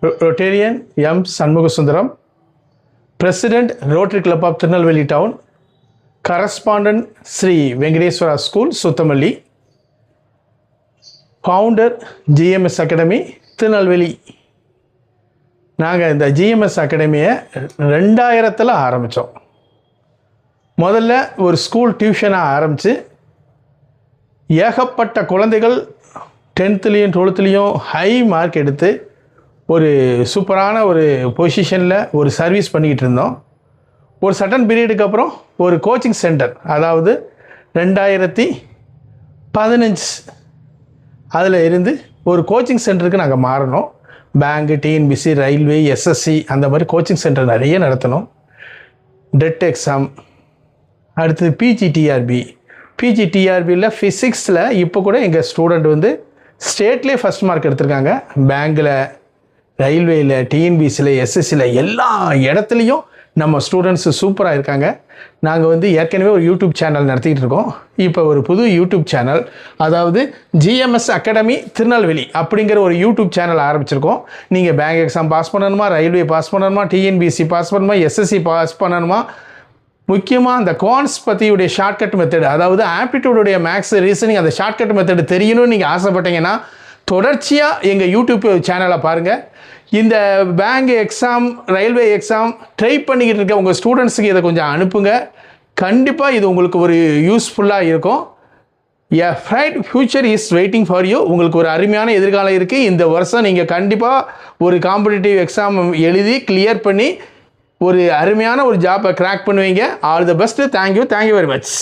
Rotarian M. Sanmugasundaram, President, Rotary Club of Tirunelveli Town, Correspondent, Sri Venkateswara School, Suthamalli, Founder, GMS Academy, Tirunelveli. நாங்கள் இந்த GMS அகாடமியை 2000 ஆரம்பித்தோம். முதல்ல ஒரு school டியூஷனாக ஆரம்பித்து ஏகப்பட்ட குழந்தைகள் 10th 12th ஹை மார்க் எடுத்து ஒரு சூப்பரான ஒரு பொசிஷனில் ஒரு சர்வீஸ் பண்ணிக்கிட்டு இருந்தோம். ஒரு சர்டன் பீரியடுக்கு அப்புறம் ஒரு கோச்சிங் சென்டர், அதாவது 2015 அதில் இருந்து ஒரு கோச்சிங் சென்டருக்கு நாங்கள் மாறினோம். பேங்கு, டிஎன்பிசி, ரயில்வே, எஸ்எஸ்சி அந்த மாதிரி கோச்சிங் சென்டர் நிறைய நடத்தணும். டெட் எக்ஸாம், அடுத்தது பிஜிடிஆர்பியில் ஃபிசிக்ஸில் இப்போ கூட எங்கள் ஸ்டூடெண்ட் வந்து ஸ்டேட்லேயே ஃபஸ்ட் மார்க் எடுத்திருக்காங்க. பேங்கில், ரயில்வேயில், டிஎன்பிசியில், எஸ்எஸ்சியில் எல்லா இடத்துலையும் நம்ம ஸ்டூடெண்ட்ஸு சூப்பராக இருக்காங்க. நாங்கள் வந்து ஏற்கனவே ஒரு யூடியூப் சேனல் நடத்திக்கிட்டு இருக்கோம். இப்போ ஒரு புது யூடியூப் சேனல், அதாவது ஜிஎம்எஸ் அகாடமி திருநெல்வேலி அப்படிங்கிற ஒரு யூடியூப் சேனல் ஆரம்பிச்சிருக்கோம். நீங்கள் பேங்க் எக்ஸாம் பாஸ் பண்ணணுமா, ரயில்வே பாஸ் பண்ணணுமா, டிஎன்பிசி பாஸ் பண்ணணுமா, எஸ்எஸ்சி பாஸ் பண்ணணுமா, முக்கியமாக அந்த குவான்ஸ் பற்றியுடைய ஷார்ட்கட் மெத்தடு, அதாவது ஆப்டிடியூடுடைய மேக்ஸ், ரீசனிங் அந்த ஷார்ட்கட் மெத்தடு தெரியணும்னு நீங்கள் ஆசைப்பட்டீங்கன்னா தொடர்ச்சியாக எங்கள் யூடியூப் சேனலை பாருங்கள். இந்த bank exam, railway exam try பண்ணிக்கிட்டு இருக்க உங்கள் ஸ்டூடெண்ட்ஸுக்கு இதை கொஞ்சம் அனுப்புங்க. கண்டிப்பாக இது உங்களுக்கு ஒரு யூஸ்ஃபுல்லாக இருக்கும். A bright future is waiting for you. உங்களுக்கு ஒரு அருமையான எதிர்காலம் இருக்குது. இந்த வருஷம் நீங்கள் கண்டிப்பாக ஒரு காம்படிட்டிவ் எக்ஸாம் எழுதி கிளியர் பண்ணி ஒரு அருமையான ஒரு ஜாப்பை கிராக் பண்ணுவீங்க. All the best. Thank you very much.